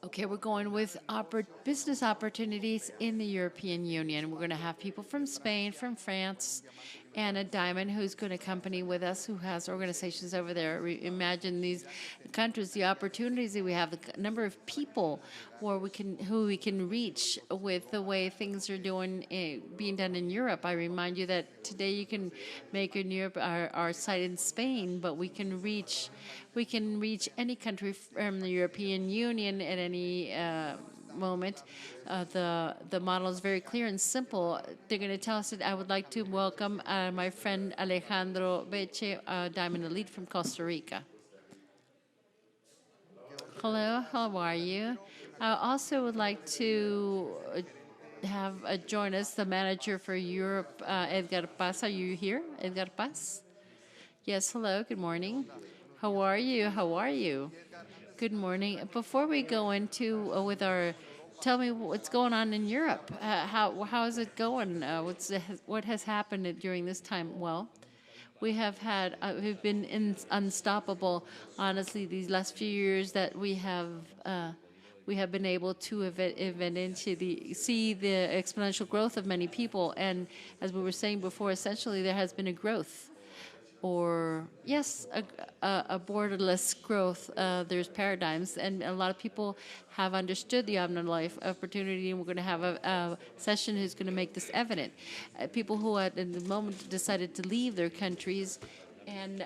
Okay, we're going with business opportunities in the European Union. We're going to have people from Spain, from France, and a diamond who's going to accompany with us who has organizations over there. Imagine these countries, the opportunities that we have, the number of people who we can reach with the way things are being done in Europe. I remind you that today you can make in Europe our site in Spain, but we can reach any country from the European Union at any moment. The model is very clear and simple. They're going to tell us that I would like to welcome my friend Alejandro Beche, Diamond Elite from Costa Rica. Hello, how are you? I also would like to have join us the manager for Europe, Edgar Paz. Are you here, Edgar Paz? Yes, hello, good morning. How are you? How are you? Good morning. Before we go into with our, tell me what's going on in Europe. How is it going? What has happened during this time? Well, we've been unstoppable. Honestly, these last few years that we have been able to see the exponential growth of many people, and as we were saying before, essentially there has been a growth or yes, a borderless growth. There's paradigms, and a lot of people have understood the Omnilife opportunity, and we're going to have a session who's going to make this evident. People who at the moment decided to leave their countries and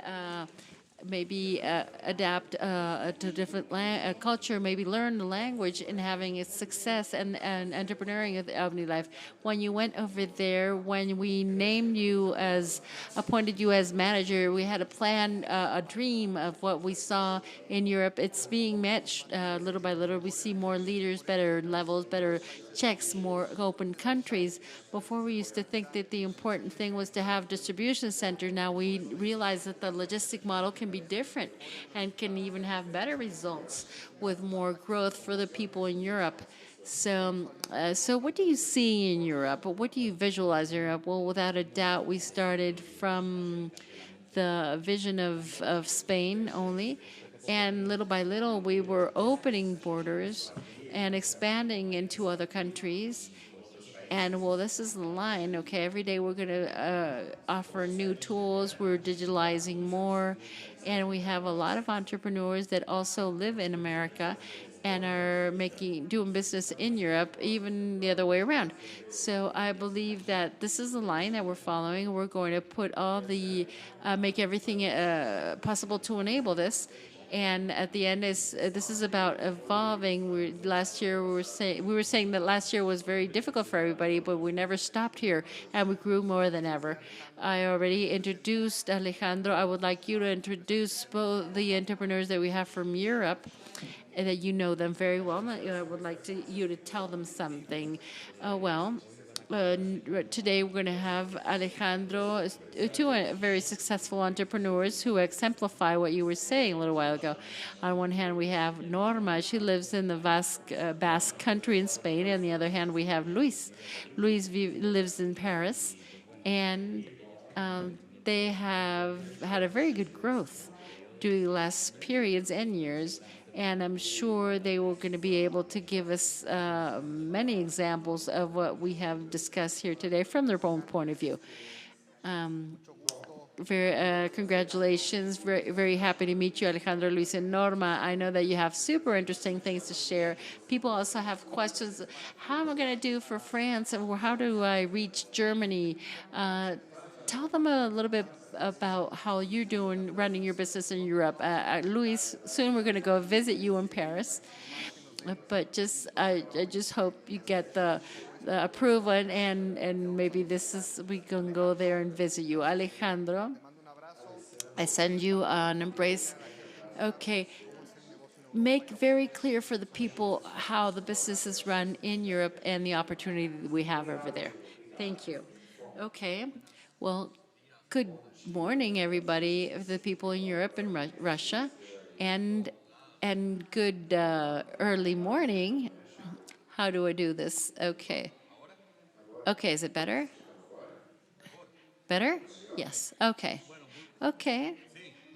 maybe adapt to different culture, maybe learn the language and having a success and entrepreneuring at Omnilife. When you went over there, when we appointed you as manager, we had a plan, a dream of what we saw in Europe. It's being matched little by little. We see more leaders, better levels, better checks, more open countries. Before we used to think that the important thing was to have distribution center. Now we realize that the logistic model can be different and can even have better results with more growth for the people in Europe. So what do you see in Europe? What do you visualize in Europe? Well, without a doubt, we started from the vision of Spain only. And little by little, we were opening borders and expanding into other countries. And well, this is the line, okay? Every day we're going to offer new tools. We're digitalizing more. And we have a lot of entrepreneurs that also live in America and are doing business in Europe, even the other way around. So I believe that this is the line that we're following. We're going to put make everything possible to enable this. And at the end, this is about evolving. Last year we were saying that last year was very difficult for everybody, but we never stopped here, and we grew more than ever. I already introduced Alejandro. I would like you to introduce both the entrepreneurs that we have from Europe, and that you know them very well. I would like you to tell them something. Today we're going to have Alejandro, two very successful entrepreneurs who exemplify what you were saying a little while ago. On one hand, we have Norma. She lives in the Basque country in Spain. On the other hand, we have Luis. Lives in Paris, and they have had a very good growth during the last periods and years. And I'm sure they were going to be able to give us many examples of what we have discussed here today from their own point of view. Congratulations. Very, very happy to meet you, Alejandro, Luis, and Norma. I know that you have super interesting things to share. People also have questions. How am I going to do for France? And how do I reach Germany? Tell them a little bit about how you're doing running your business in Europe. Luis, soon we're going to go visit you in Paris. But I just hope you get the approval, and maybe we can go there and visit you. Alejandro, I send you an embrace. Okay. Make very clear for the people how the business is run in Europe and the opportunity that we have over there. Thank you. Okay. Well, good morning, everybody, the people in Europe and Russia, and good early morning. How do I do this? Okay. Okay, is it better? Better? Yes. Okay. Okay.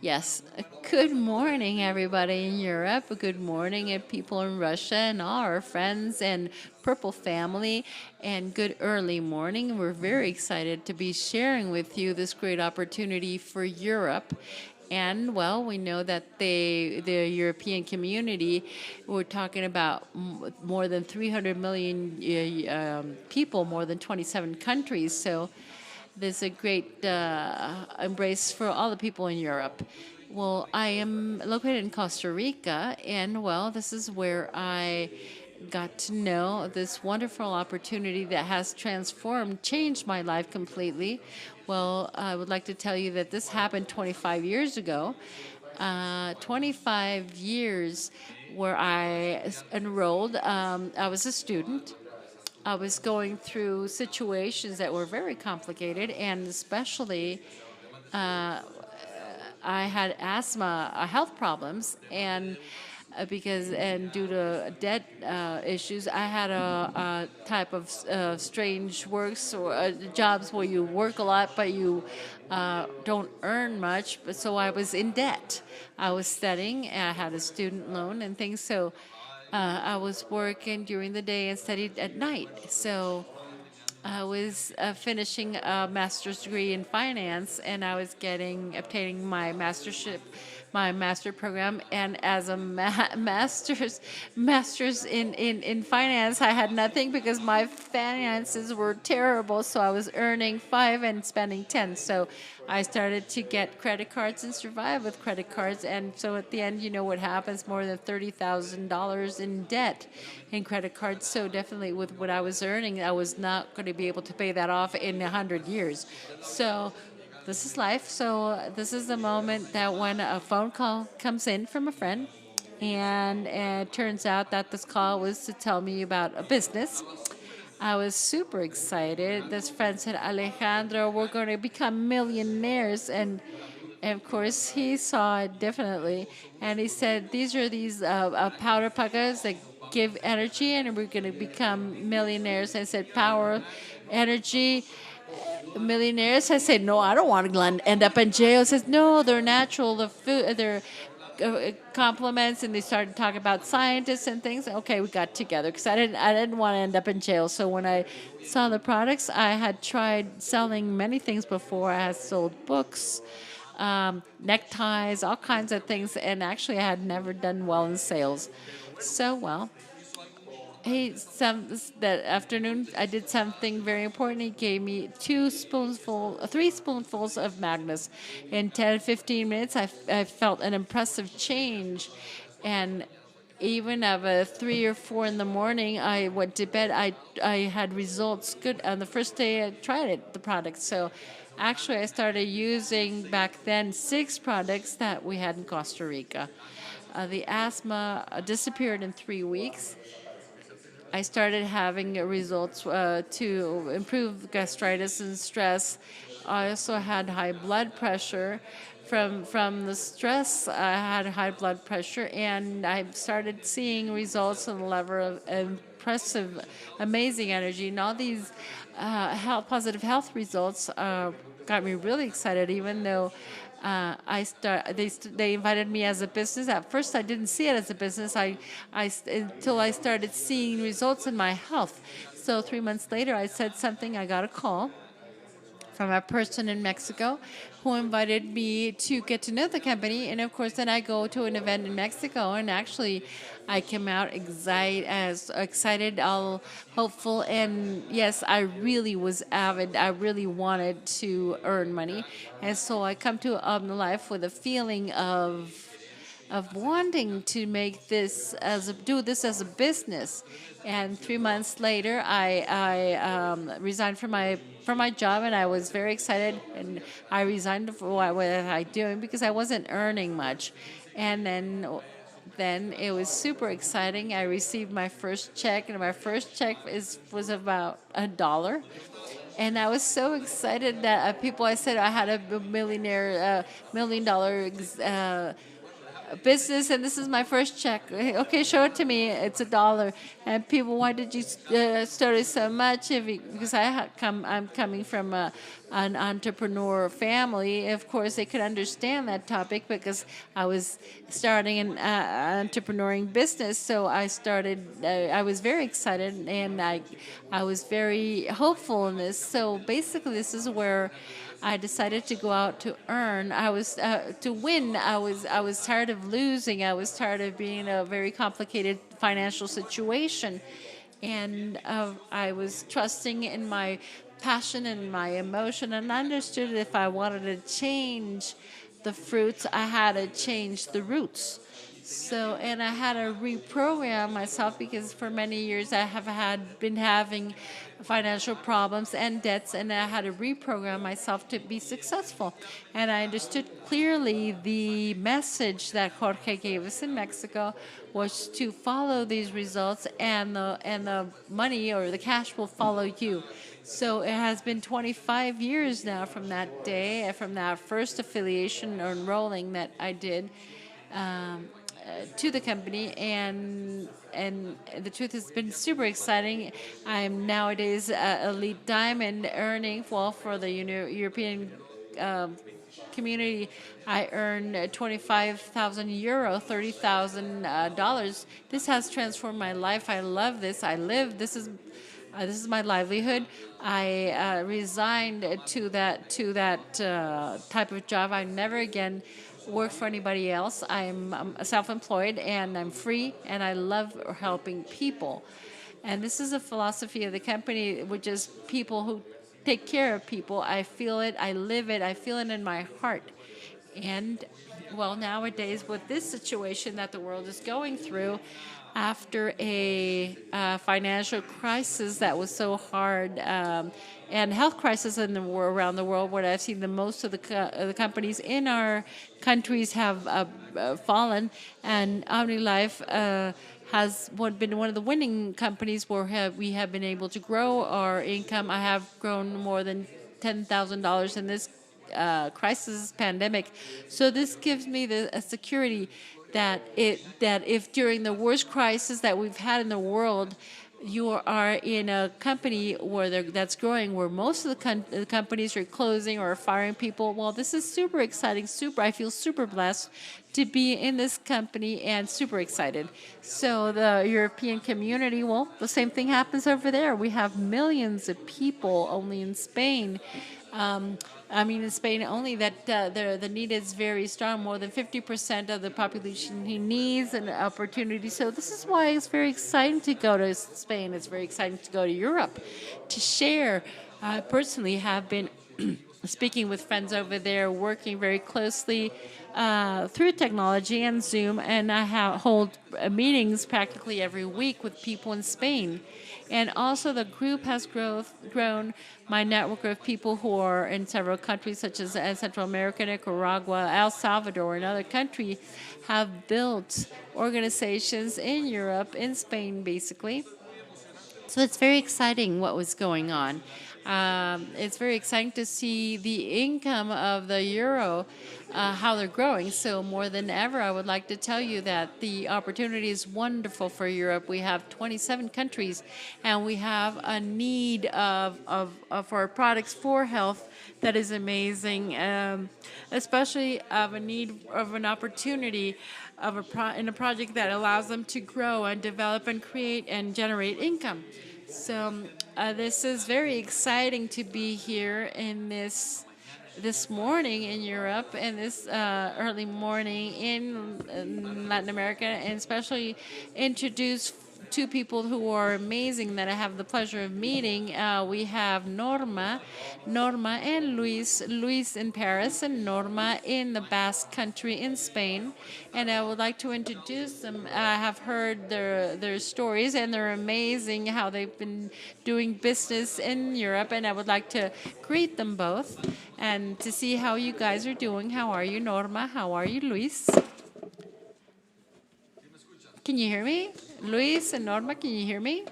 Yes. Good morning, everybody in Europe. Good morning, people in Russia, and all our friends and Purple family. And good early morning. We're very excited to be sharing with you this great opportunity for Europe. And well, we know that the European community, we're talking about more than 300 million people, more than 27 countries. So there's a great embrace for all the people in Europe. Well, I am located in Costa Rica, and well, this is where I got to know this wonderful opportunity that has transformed, changed my life completely. Well, I would like to tell you that this happened 25 years ago. 25 years where I enrolled. I was a student. I was going through situations that were very complicated, and especially I had asthma, health problems, and because and due to debt issues, I had a type of strange works or jobs where you work a lot but you don't earn much. But so I was in debt. I was studying. And I had a student loan and things. So I was working during the day and studied at night. So I was finishing a master's degree in finance, and I was obtaining my my master program. And as a master's in finance, I had nothing because my finances were terrible. So I was earning 5 and spending 10. So I started to get credit cards and survive with credit cards. And so at the end, you know what happens? More than $30,000 in debt in credit cards. So definitely with what I was earning, I was not going to be able to pay that off in 100 years. So this is life. So this is the moment that when a phone call comes in from a friend, and it turns out that this call was to tell me about a business. I was super excited. This friend said, Alejandro, we're going to become millionaires. And of course, he saw it definitely. And he said, these powder puckers that give energy, and we're going to become millionaires. I said, power, energy, millionaires. I said, no, I don't want to end up in jail. He says, no, they're natural. The food, they're compliments, and they started talking about scientists and things. Okay, we got together because I didn't want to end up in jail. So when I saw the products, I had tried selling many things before. I had sold books, neckties, all kinds of things, and actually I had never done well in sales. So well, that afternoon I did something very important. He gave me 3 spoonfuls of Magnus. In 10, 15 minutes, I felt an impressive change. And even of a 3 or 4 in the morning, I went to bed. I had results good on the first day I tried the product. So actually, I started using back then 6 products that we had in Costa Rica. The asthma disappeared in 3 weeks. I started having results to improve gastritis and stress. I also had high blood pressure. From the stress, I had high blood pressure, and I started seeing results on the level of impressive, amazing energy. And all these positive health results got me really excited, even though they invited me as a business. At first, I didn't see it as a business. Until I started seeing results in my health. So 3 months later, I said something. I got a call from a person in Mexico who invited me to get to know the company. And of course, then I go to an event in Mexico, and actually, I came out excited, all hopeful. And yes, I really was avid. I really wanted to earn money. And so I come to Omnilife with a feeling of wanting to make this do this as a business. And 3 months later, I resigned from my job, and I was very excited. And I resigned for what was I doing because I wasn't earning much. And then it was super exciting. I received my first check, and my first check was about $1. And I was so excited that I said I had a $1 million business, and this is my first check. Okay, show it to me. It's $1. And people, why did you study so much? Because I'm coming from an entrepreneur family. Of course, they could understand that topic because I was starting an entrepreneuring business. So I started. I was very excited, and I was very hopeful in this. So basically, this is where I decided to go out to earn. I was to win. I was tired of losing. I was tired of being in a very complicated financial situation, and I was trusting in my passion and my emotion, and I understood that if I wanted to change the fruits, I had to change the roots. So, and I had to reprogram myself because for many years I have been having financial problems and debts, and I had to reprogram myself to be successful. And I understood clearly the message that Jorge gave us in Mexico was to follow these results, and the money or the cash will follow you. So it has been 25 years now from that day, from that first affiliation or enrolling that I did. Um, to the company, and the truth has been super exciting. I'm nowadays elite diamond, earning well for the European um, community. I earn 25,000 euro, $30,000 dollars. This has transformed my life. I love this. I live. This is my livelihood. I resigned to that type of job. I never again work for anybody else. I'm self-employed, and I'm free, and I love helping people. And this is a philosophy of the company, which is people who take care of people. I feel it. I live it. I feel it in my heart. And well, nowadays, with this situation that the world is going through, after a financial crisis that was so hard, and health crisis around the world, where I've seen the most of the companies in our countries have fallen, and Omnilife has been one of the winning companies where we have been able to grow our income. I have grown more than $10,000 in this crisis pandemic. So this gives me a security that if during the worst crisis that we've had in the world, you are in a company that's growing, where most of the companies are closing or firing people. Well, this is super exciting. I feel super blessed to be in this company, and super excited. So the European community, well, the same thing happens over there. We have millions of people only in Spain. In Spain only, that the need is very strong. More than 50% of the population he needs an opportunity. So this is why it's very exciting to go to Spain. It's very exciting to go to Europe, to share. I personally have been speaking with friends over there, working very closely through technology and Zoom, and I hold meetings practically every week with people in Spain. And also the group has grown. My network of people who are in several countries, such as Central America, Nicaragua, El Salvador, and other countries, have built organizations in Europe, in Spain, basically. So it's very exciting what was going on. It's very exciting to see the income of the euro, how they're growing. So more than ever, I would like to tell you that the opportunity is wonderful for Europe. We have 27 countries, and we have a need of our products for health that is amazing, especially of a need of an opportunity of in a project that allows them to grow and develop and create and generate income. So this is very exciting to be here in this morning in Europe, and this early morning in Latin America, and especially introduce two people who are amazing that I have the pleasure of meeting. We have Norma and Luis. Luis in Paris and Norma in the Basque Country in Spain. And I would like to introduce them. I have heard their stories, and they're amazing how they've been doing business in Europe. And I would like to greet them both and to see how you guys are doing. How are you, Norma? How are you, Luis? Can you hear me? Luis and Norma, can you hear me?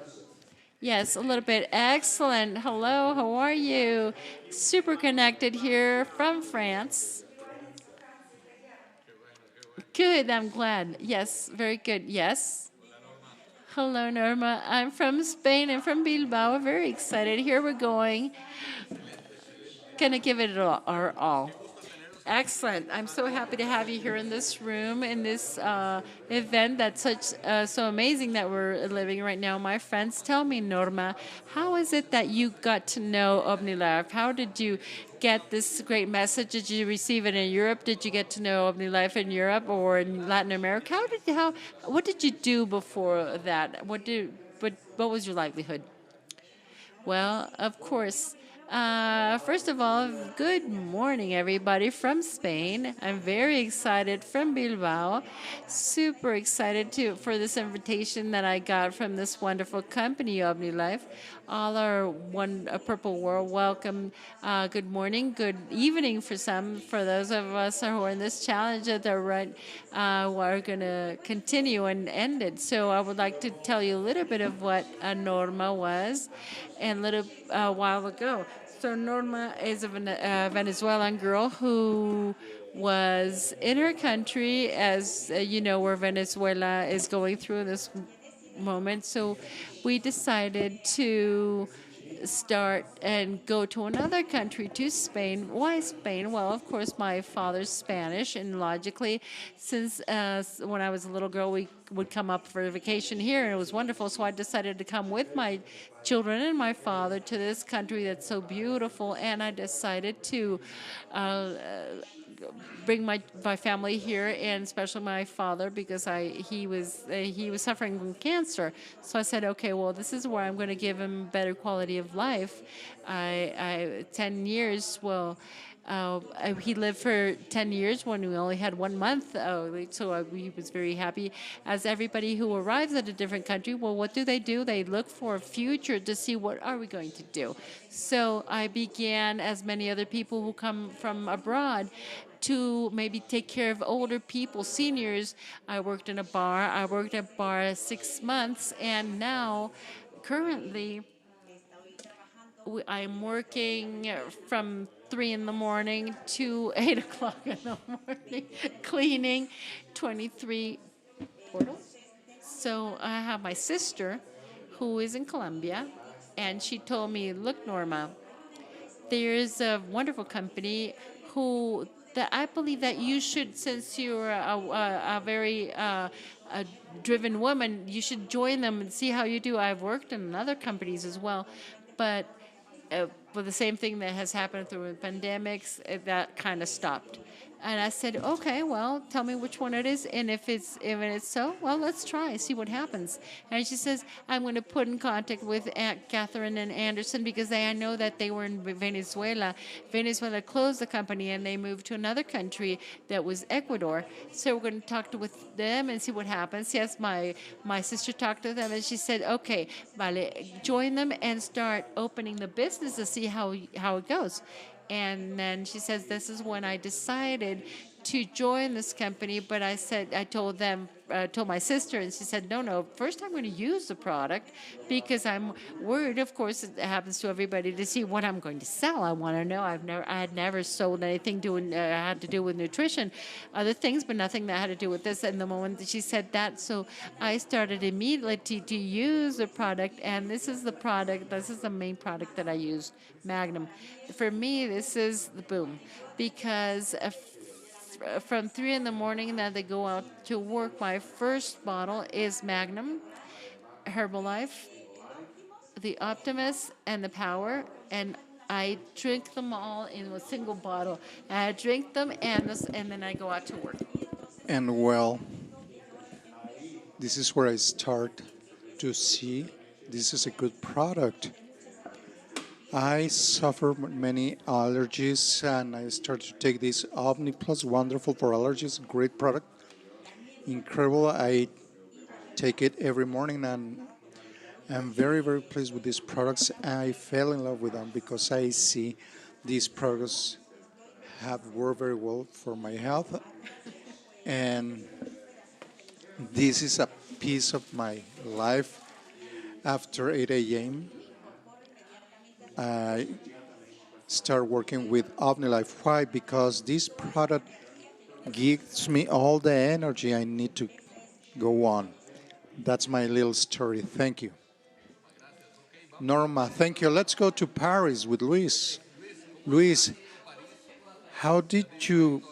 Yes, a little bit. Excellent. Hello, how are you? Super connected here from France. Good, I'm glad. Yes, very good. Yes. Hello, Norma. I'm from Spain and from Bilbao. Very excited. Here we're going. Gonna give it our all. Excellent. I'm so happy to have you here in this room, in this event that's so amazing that we're living right now. My friends, tell me, Norma, how is it that you got to know Omnilife? How did you get this great message? Did you receive it in Europe? Did you get to know Omnilife in Europe or in Latin America? What did you do before that? What was your livelihood? Well, of course. First of all, good morning, everybody from Spain. I'm very excited from Bilbao. Super excited for this invitation that I got from this wonderful company, Omnilife. All our purple world, welcome. Good morning, good evening for some. For those of us who are in this challenge that are right, we're going to continue and end it. So I would like to tell you a little bit of what a Norma was and a little while ago. So Norma is a Venezuelan girl who was in her country, as you know, where Venezuela is going through this moment. So we decided to start and go to another country, to Spain. Why Spain? Well, of course, my father's Spanish, and logically, since when I was a little girl, we would come up for a vacation here, and it was wonderful. So I decided to come with my children and my father to this country that's so beautiful, and I decided to uh, bring my family here, and especially my father, because he was suffering from cancer. So I said, okay, well, this is where I'm going to give him better quality of life. 10 years. Well. He lived for 10 years when we only had 1 month, so he was very happy. As everybody who arrives at a different country, well, what do? They look for a future to see what are we going to do. So I began, as many other people who come from abroad, to maybe take care of older people, seniors. I worked in a bar. I worked at a bar 6 months, and now, currently, I'm working from 3 in the morning to 8 o'clock in the morning, cleaning 23 portals. So I have my sister who is in Colombia, and she told me, look, Norma, there's a wonderful company who that I believe that you should, since you're a very a driven woman, you should join them and see how you do. I've worked in other companies as well, but for the same thing that has happened through pandemics, that kind of stopped. And I said, okay, well, tell me which one it is, and if it's so, well, let's try, see what happens. And she says, I'm going to put in contact with Aunt Catherine and Anderson because I know that they were in Venezuela. Venezuela closed the company and they moved to another country that was Ecuador. So we're going to talk with them and see what happens. Yes, my sister talked to them and she said, okay, vale, join them and start opening the business to see how it goes. And then she says, this is when I decided to join this company. But I told them, told my sister, and she said, no, first I'm going to use the product because I'm worried. Of course, it happens to everybody to see what I'm going to sell. I want to know. I had never sold anything had to do with nutrition, other things, but nothing that had to do with this. And the moment that she said that, so I started immediately to use the product, and this is the product. This is the main product that I use, Magnum. For me, this is the boom because from 3 in the morning that they go out to work, my first bottle is Magnum, Herbalife, the Optimus, and the Power, and I drink them all in a single bottle. I drink them and then I go out to work. And well, this is where I start to see this is a good product. I suffer many allergies and I start to take this Omni Plus, wonderful for allergies, great product, incredible. I take it every morning and I'm very, very pleased with these products. I fell in love with them because I see these products have worked very well for my health, and this is a piece of my life. After 8 a.m., I start working with Omnilife. Why? Because this product gives me all the energy I need to go on. That's my little story. Thank you. Norma, thank you. Let's go to Paris with Luis. Luis, how did you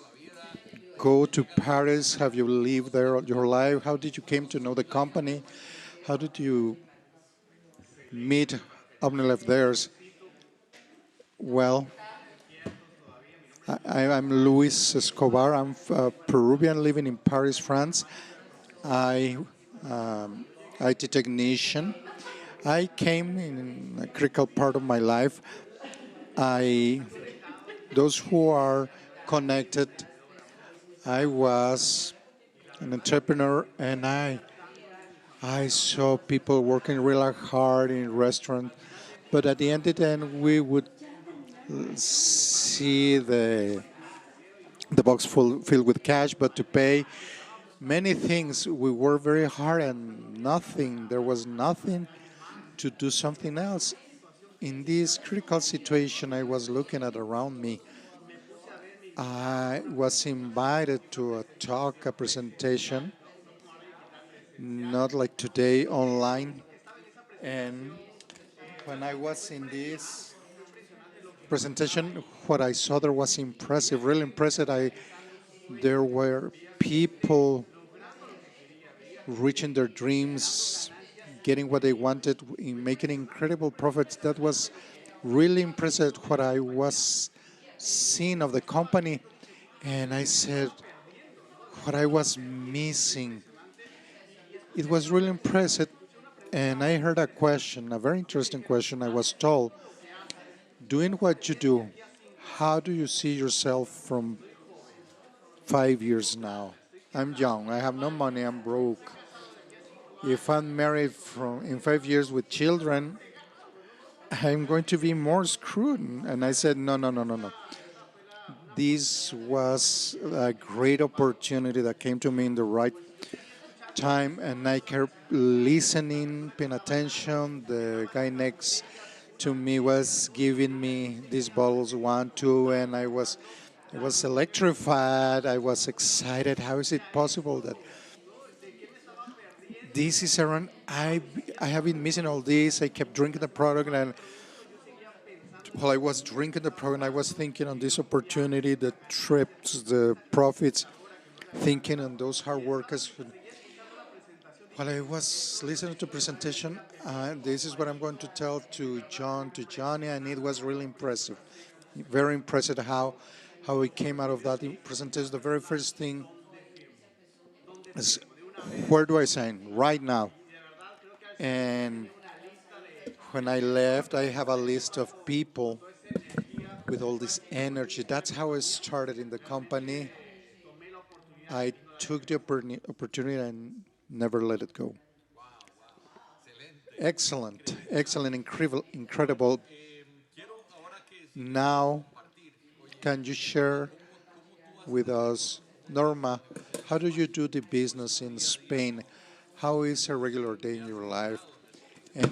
go to Paris? Have you lived there your life? How did you came to know the company? How did you meet Omnilife there? Well, I'm Luis Escobar. I'm Peruvian living in Paris, France. I IT technician. I came in a critical part of my life. I those who are connected. I was an entrepreneur, and I saw people working really hard in restaurant, but at the end of the day, we would see the box full filled with cash, but to pay many things we worked very hard and nothing. There was nothing to do something else. In this critical situation I was looking at around me, I was invited to a talk, a presentation, not like today online. And when I was in this presentation, what I saw there was impressive, really impressive. There were people reaching their dreams, getting what they wanted, in making incredible profits. That was really impressive what I was seeing of the company. And I said, what I was missing. It was really impressive. And I heard a question, a very interesting question. I was told, doing what you do, how do you see yourself from 5 years now? I'm young, I have no money, I'm broke. If I'm married in 5 years with children, I'm going to be more screwed. And I said, no, no, no, no, no. This was a great opportunity that came to me in the right time, and I kept listening, paying attention. The guy next to me was giving me these bottles, one, two, and I was electrified. I was excited. How is it possible that this is around? I have been missing all this. I kept drinking the product, and while I was drinking the product, I was thinking on this opportunity, the trips, the profits, thinking on those hard workers. While I was listening to presentation, this is what I'm going to tell to John, to Johnny, and it was really impressive. Very impressive how we came out of that presentation. The very first thing is, where do I sign? Right now. And when I left, I have a list of people with all this energy. That's how I started in the company. I took the opportunity and never let it go. Excellent, excellent, incredible, incredible. Now, can you share with us, Norma, how do you do the business in Spain? How is a regular day in your life? And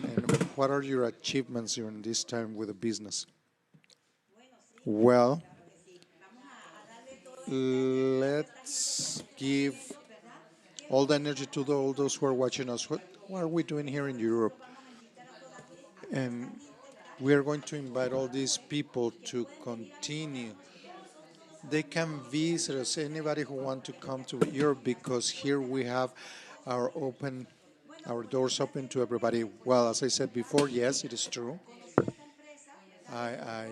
what are your achievements during this time with the business? Well, let's give all the energy to all those who are watching us. What are we doing here in Europe? And we are going to invite all these people to continue. They can visit us, anybody who wants to come to Europe, because here we have our open, our doors open to everybody. Well, as I said before, yes, it is true. I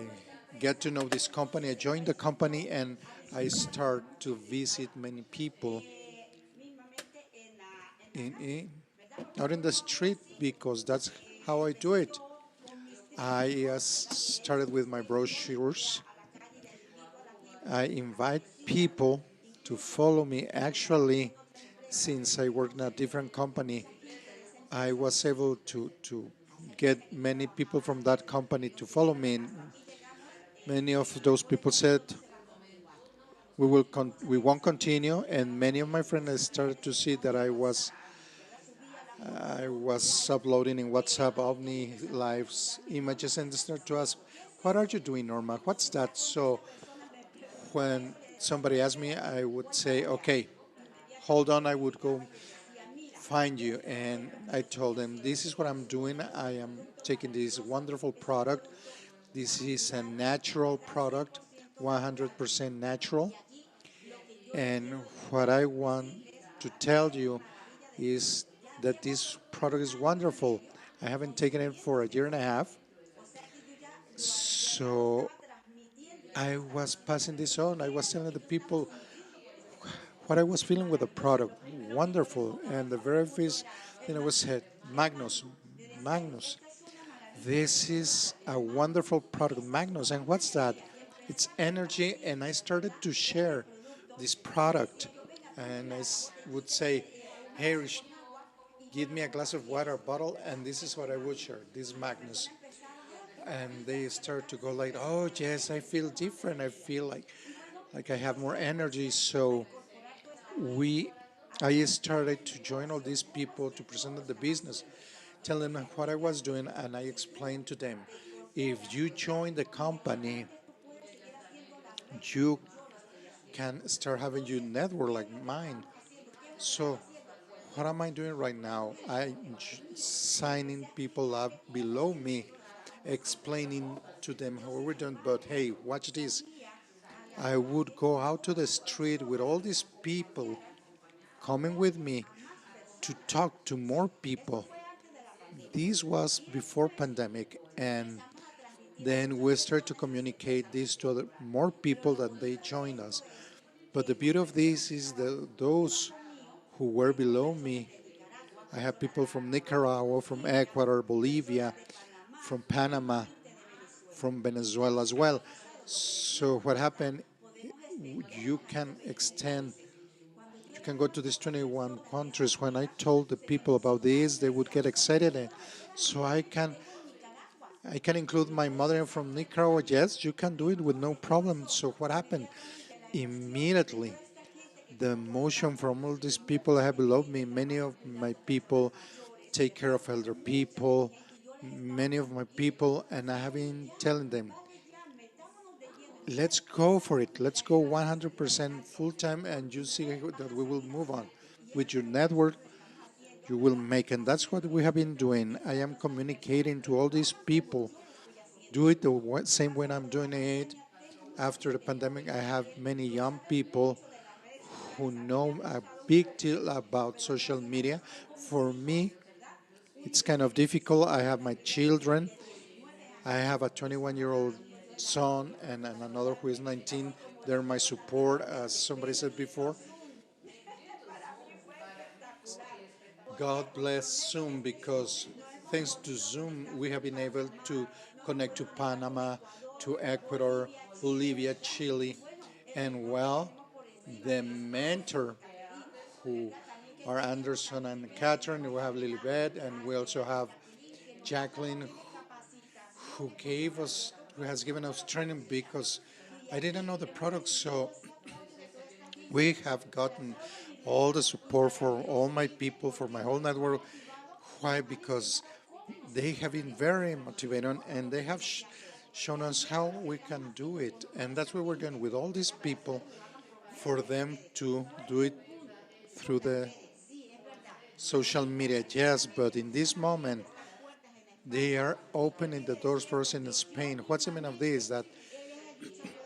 get to know this company. I joined the company and I start to visit many people in out in the street, because that's how I do it. I started with my brochures. I invite people to follow me. Actually, since I work in a different company, I was able to get many people from that company to follow me. And many of those people said, we won't continue. And many of my friends started to see that I was uploading in WhatsApp Omnilife's images, and they started to ask, what are you doing, Norma? What's that? So when somebody asked me, I would say, okay, hold on, I would go find you. And I told them, this is what I'm doing. I am taking this wonderful product. This is a natural product, 100% natural. And what I want to tell you is that this product is wonderful. I haven't taken it for a year and a half. So I was passing this on. I was telling the people what I was feeling with the product. Wonderful. And the very first thing I was said, Magnus, this is a wonderful product, Magnus. And what's that? It's energy. And I started to share this product. And would say, hey, give me a glass of water bottle, and this is what I would share, this Magnus. And they start to go like, oh yes, I feel different. I feel like I have more energy. So we I started to join all these people to present the business, tell them what I was doing, and I explained to them, if you join the company, you can start having your network like mine. So what am I doing right now? I'm signing people up below me, explaining to them how we're doing. But hey, watch this. I would go out to the street with all these people coming with me to talk to more people. This was before pandemic, and then we start to communicate this to more people that they join us. But the beauty of this is that those who were below me, I have people from Nicaragua, from Ecuador, Bolivia, from Panama, from Venezuela as well. So what happened, you can extend, you can go to these 21 countries. When I told the people about this, they would get excited. And so I can include my mother from Nicaragua. Yes, you can do it with no problem. So what happened? Immediately, the emotion from all these people I have below me, many of my people take care of elder people, many of my people, and I have been telling them, let's go for it. Let's go 100% full time, and you see that we will move on. With your network, you will make, and that's what we have been doing. I am communicating to all these people. Do it the same way I'm doing it. After the pandemic, I have many young people who know a big deal about social media. For me, it's kind of difficult. I have my children. I have a 21-year-old son and another who is 19. They're my support, as somebody said before. God bless Zoom, because thanks to Zoom, we have been able to connect to Panama, to Ecuador, Bolivia, Chile, and well, the mentor who are Anderson and Catherine. We have Lilibet, and we also have Jacqueline, who has given us training, because I didn't know the product. So we have gotten all the support for all my people, for my whole network. Why? Because they have been very motivated, and they have shown us how we can do it. And that's what we're doing with all these people, for them to do it through the social media. Yes, but in this moment, they are opening the doors for us in Spain. What's the meaning of this? That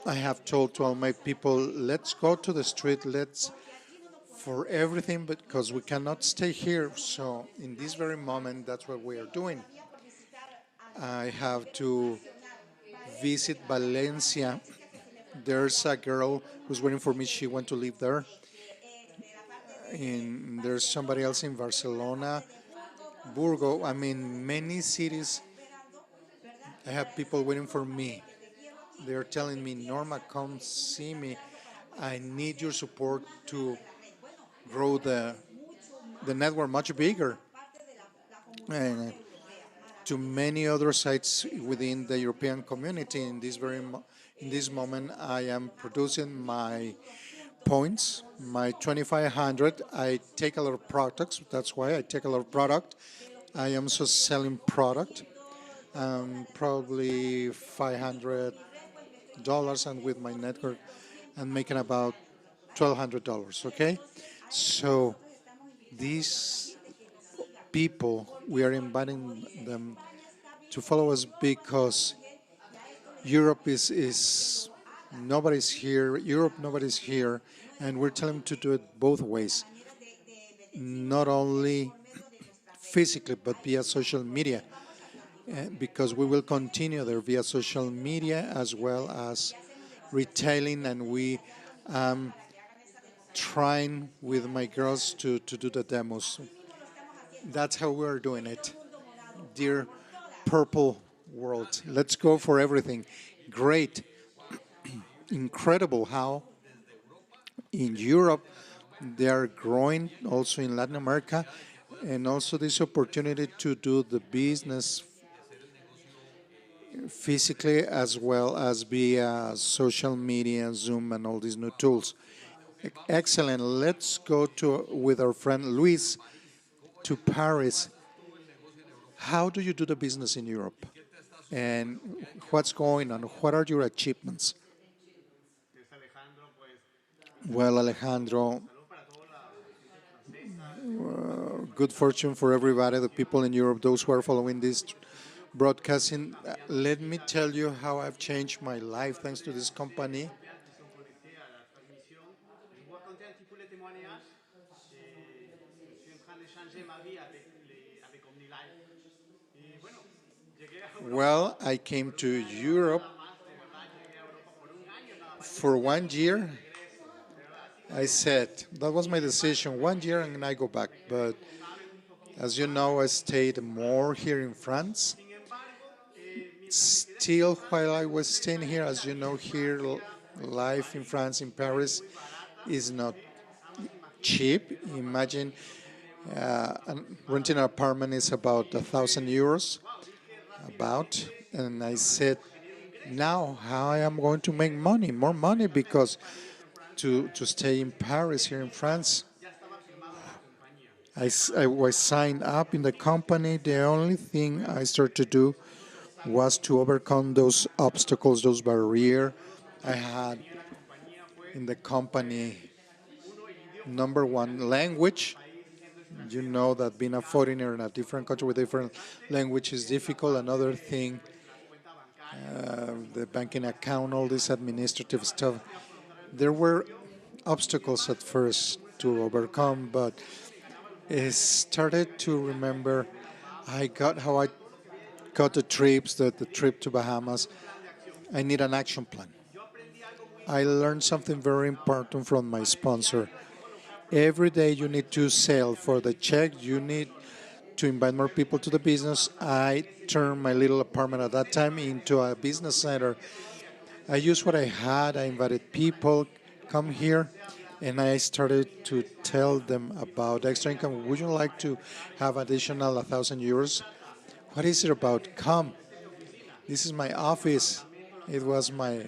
I have told to all my people, let's go to the street, let's for everything, because we cannot stay here. So in this very moment, that's what we are doing. I have to visit Valencia. There's a girl who's waiting for me. She went to live there. And there's somebody else in Barcelona, Burgo. I mean, many cities. I have people waiting for me. They're telling me, Norma, come see me. I need your support to grow the network much bigger. And to many other sites within the European community. In this moment, I am producing my points, my 2500. I take a lot of products. That's why I take a lot of product. I am also selling product, probably $500, and with my network, and making about $1,200. Okay, so these people, we are inviting them to follow us because Europe is nobody's here. Europe, nobody's here, and we're telling them to do it both ways, not only physically but via social media, because we will continue there via social media as well as retailing, and we trying with my girls to do the demos. That's how we're doing it. Dear Purple World, let's go for everything. Great, incredible how in Europe they are growing, also in Latin America, and also this opportunity to do the business physically as well as via social media, Zoom, and all these new tools. Excellent. Let's go to with our friend Luis to Paris. How do you do the business in Europe? And what's going on? What are your achievements? Well, Alejandro, good fortune for everybody, the people in Europe, those who are following this broadcasting. Let me tell you how I've changed my life thanks to this company. Well, I came to Europe for 1 year. I said that was my decision. 1 year and I go back. But as you know, I stayed more here in France. Still, while I was staying here, as you know, here life in France, in Paris, is not cheap. Imagine renting an apartment is about €1,000, about. And I said, now how I am going to make money, more money, because to stay in Paris, here in France, I was signed up in the company. The only thing I started to do was to overcome those obstacles, those barriers I had in the company. Number one, language. You know that being a foreigner in a different country with different language is difficult. Another thing, the banking account, all this administrative stuff. There were obstacles at first to overcome, but I started to remember I got how I got the trips, the trip to Bahamas. I need an action plan. I learned something very important from my sponsor. Every day you need to sell for the check. You need to invite more people to the business. I turned my little apartment at that time into a business center. I used what I had. I invited people, come here, and I started to tell them about extra income. Would you like to have additional €1,000? What is it about? Come. This is my office. It was my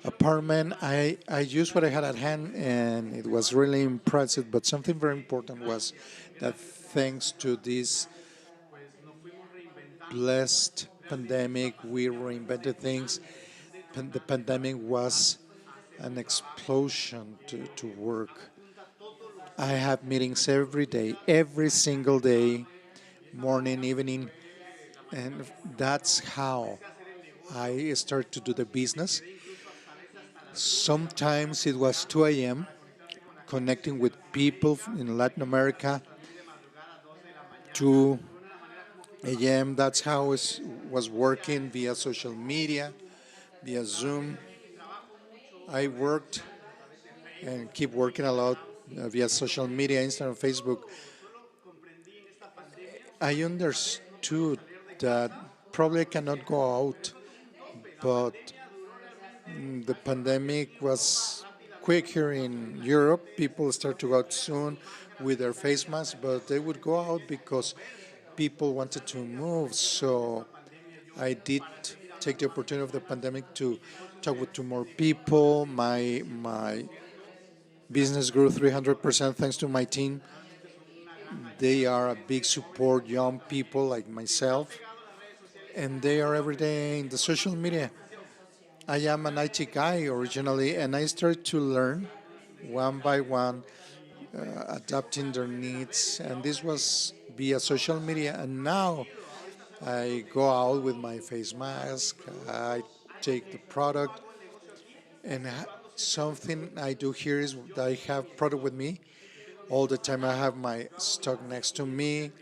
apartment. I used what I had at hand, and it was really impressive. But something very important was that thanks to this blessed pandemic, we reinvented things. The pandemic was an explosion to work. I have meetings every day, every single day, morning, evening, and that's how I start to do the business. Sometimes it was 2 a.m. connecting with people in Latin America. 2 a.m. That's how it was working via social media, via Zoom. I worked and keep working a lot via social media, Instagram, Facebook. I understood that probably I cannot go out, but the pandemic was quick here in Europe. People start to go out soon with their face masks, but they would go out because people wanted to move. So I did take the opportunity of the pandemic to talk with to more people. My business grew 300% thanks to my team. They are a big support, young people like myself, and they are every day in the social media. I am an IT guy originally, and I started to learn one by one, adapting their needs. And this was via social media. And now I go out with my face mask. I take the product, and something I do here is that I have product with me all the time. I have my stock next to me.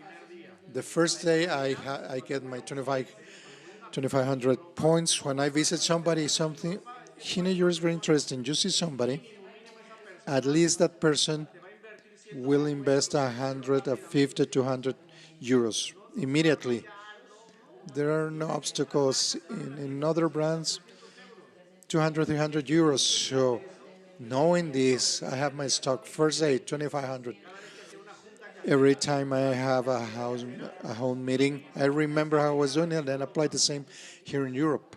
The first day I get my 2,500 points. When I visit somebody, something here is very interesting. You see somebody, at least that person will invest 150 to 200 euros immediately. There are no obstacles in other brands, 200, 300 euros. So knowing this, I have my stock first day 2,500. Every time I have a home meeting, I remember how I was doing it and then apply the same here in Europe.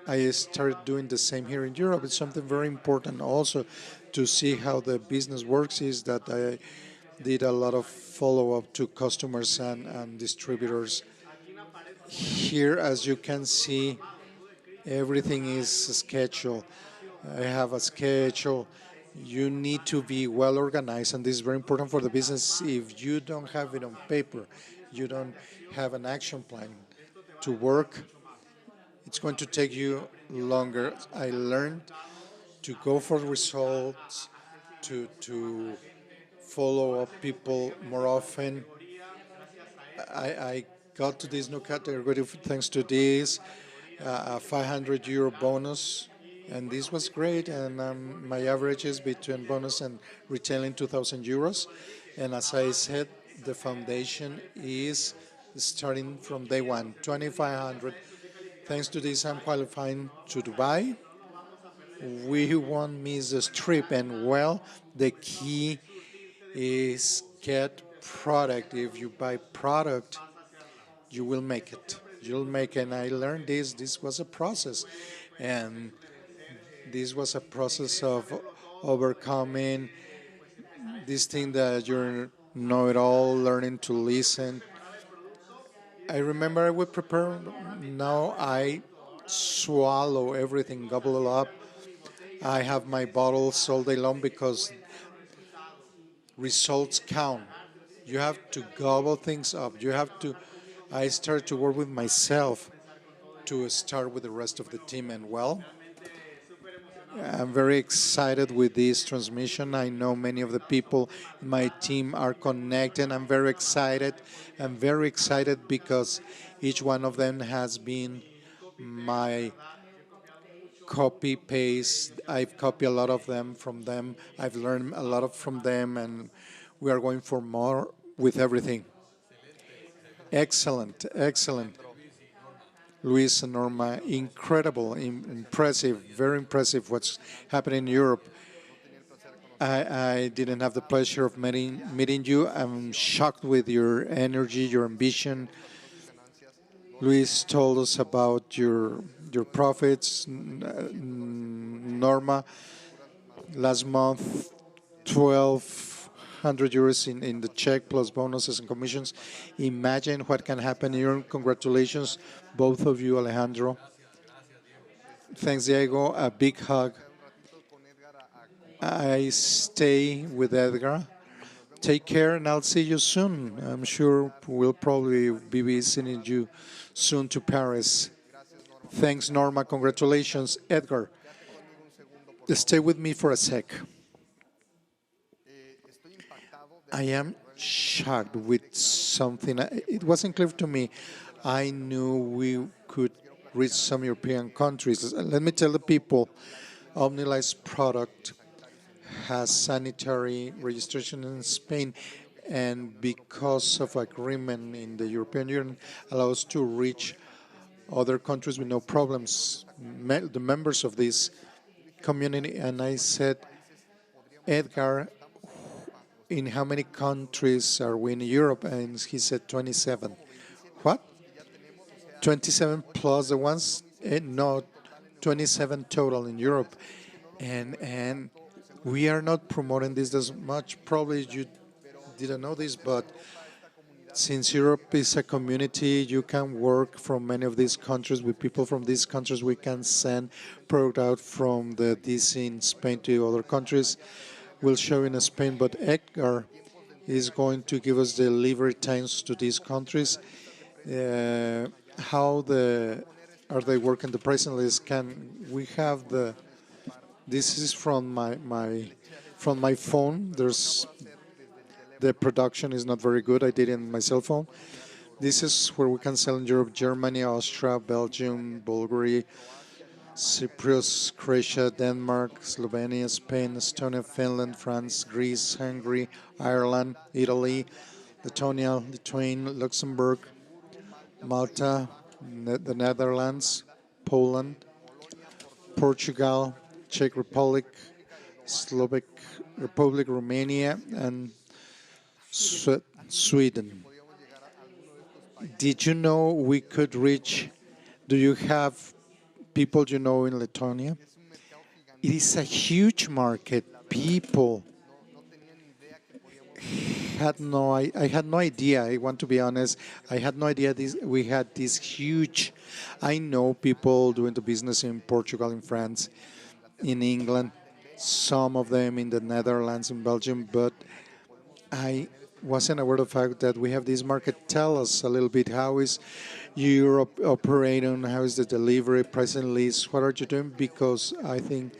I started doing the same here in Europe. It's something very important also to see how the business works is that I did a lot of follow up to customers and distributors. Here, as you can see, everything is scheduled. I have a schedule. You need to be well organized, and this is very important for the business. If you don't have it on paper, you don't have an action plan to work, it's going to take you longer. I learned to go for results, to follow up people more often. I got to this new category thanks to this, a 500 euro bonus, and this was great. And my average is between bonus and retailing 2,000 euros. And as I said, the foundation is starting from day one, 2,500. Thanks to this, I'm qualifying to Dubai. We won't miss this trip, and well, the key is get product. If you buy product, you will make it. You'll make it. And I learned this. This was a process, and this was a process of overcoming this thing that you know it all, learning to listen. I remember I would prepare. Now I swallow everything, gobble it up. I have my bottles all day long because results count. You have to gobble things up. You have to. I start to work with myself to start with the rest of the team. And well, I'm very excited with this transmission. I know many of the people in my team are connected. I'm very excited. I'm very excited because each one of them has been my copy paste. I've copied a lot of them from them. I've learned a lot from them, and we are going for more with everything. Excellent, excellent. Luis and Norma, incredible, impressive, very impressive what's happening in Europe. I didn't have the pleasure of meeting you. I'm shocked with your energy, your ambition. Luis told us about your profits. Norma, last month, 1,200 euros in the check plus bonuses and commissions. Imagine what can happen here. Congratulations, both of you, Alejandro. Thanks, Diego. A big hug. I stay with Edgar. Take care, and I'll see you soon. I'm sure we'll probably be visiting you soon to Paris. Thanks, Norma. Congratulations, Edgar. Stay with me for a sec. I am shocked with something. It wasn't clear to me. I knew we could reach some European countries. Let me tell the people, Omnilife's product has sanitary registration in Spain, and because of agreement in the European Union, allows to reach other countries with no problems. The members of this community, and I said, Edgar, in how many countries are we in Europe? And he said 27. What? 27 plus the ones? No, 27 total in Europe. And we are not promoting this as much. Probably you didn't know this, but Since Europe is a community, you can work from many of these countries with people from these countries. We can send product out from the DC in Spain to other countries. We'll show in Spain, but Edgar is going to give us delivery times to these countries. How are they working the pricing list? Can we have the? This is from my phone. There's the production is not very good. I did it on my cell phone. This is where we can sell in Europe: Germany, Austria, Belgium, Bulgaria, Cyprus, Croatia, Denmark, Slovenia, Spain, Estonia, Finland, France, Greece, Hungary, Ireland, Italy, Lithuania, Lithuania, Luxembourg, Malta, the Netherlands, Poland, Portugal, Czech Republic, Slovak Republic, Romania, and Sweden. Did you know we could reach? Do you have people you know in Lithuania? It is a huge market. People I had no idea. I want to be honest. I had no idea we had this huge. I know people doing the business in Portugal, in France, in England, some of them in the Netherlands, in Belgium, but I wasn't aware of the fact that we have this market. Tell us a little bit, how is Europe operating? How is the delivery, pricing list? What are you doing? Because I think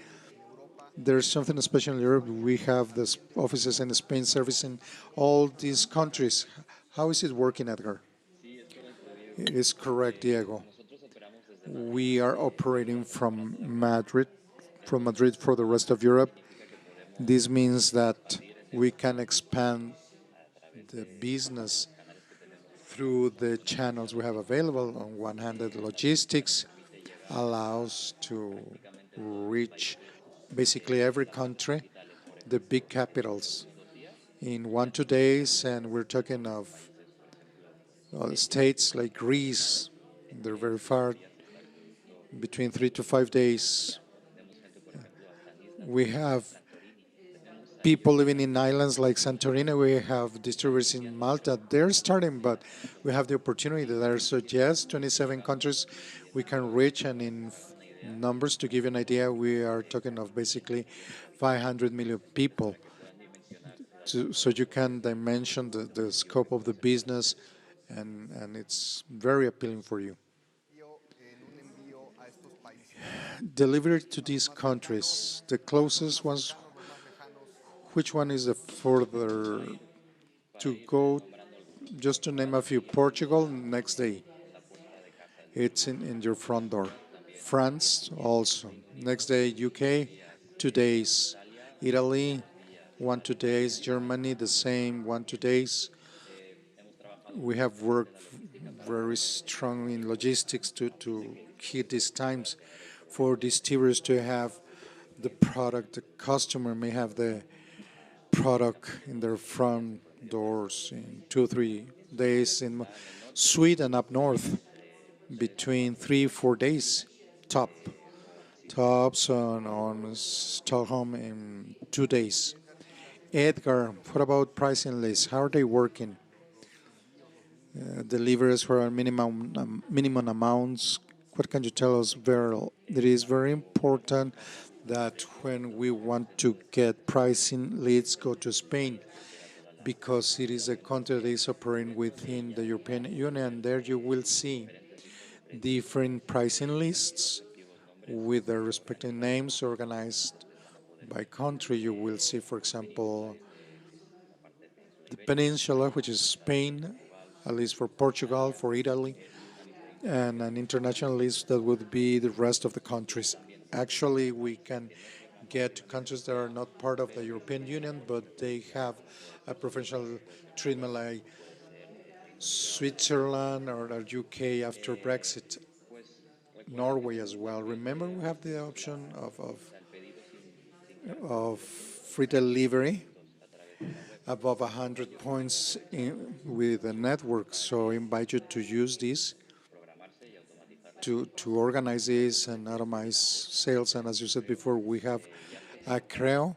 there's something special in Europe. We have the offices in Spain servicing all these countries. How is it working, Edgar? It is correct, Diego. We are operating from Madrid for the rest of Europe. This means that we can expand the business through the channels we have available. On one hand, the logistics allows to reach basically every country, the big capitals, in 1 2 days, and we're talking of states like Greece. They're very far, between 3 to 5 days. We have people living in islands like Santorini. We have distributors in Malta. They're starting, but we have the opportunity there. So yes, 27 countries we can reach, and in numbers, to give you an idea, we are talking of basically 500 million people. So you can dimension the scope of the business, and it's very appealing for you. Delivery to these countries, the closest ones, which one is the further to go? Just to name a few: Portugal, next day, it's in your front door. France, also. Next day, UK, 2 days. Italy, 1 2 days. Germany, the same, 1 2 days. We have worked very strongly in logistics to hit these times for distributors to have the product. The customer may have the product in their front doors in 2 3 days. In Sweden, up north, between 3 4 days, top tops on Stockholm in 2 days. Edgar, what about pricing lists? How are they working? Deliveries for minimum amounts. What can you tell us, Beryl? It is very important that when we want to get pricing leads, go to Spain, because it is a country that is operating within the European Union. There you will see different pricing lists with their respective names organized by country. You will see, for example, the peninsula, which is Spain, a list for Portugal, for Italy, and an international list that would be the rest of the countries. Actually, we can get to countries that are not part of the European Union, but they have a preferential treatment, like Switzerland or the UK after Brexit, Norway as well. Remember, we have the option of free delivery above 100 points with the network. So I invite you to use this to organize this and automate sales. And as you said before, we have a Creo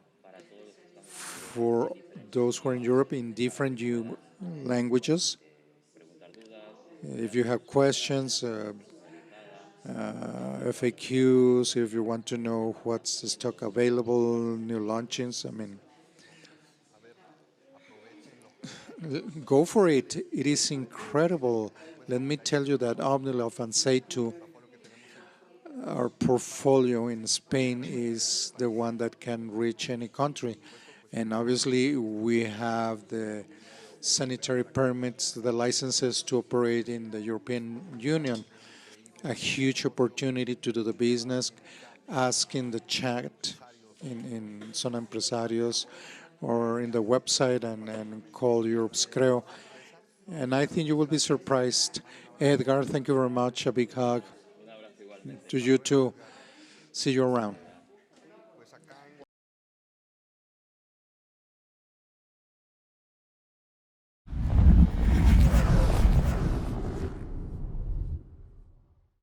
for those who are in Europe in different languages. If you have questions, FAQs, if you want to know what's the stock available, new launchings, I mean, go for it. It is incredible. Let me tell you that Omnilife and Seitu, our portfolio in Spain, is the one that can reach any country. And obviously, we have the sanitary permits, the licenses to operate in the European Union. A huge opportunity to do the business. Ask in the chat in Son Empresarios or in the website and call Europe's Creo. And I think you will be surprised. Edgar, thank you very much. A big hug to you too. See you around.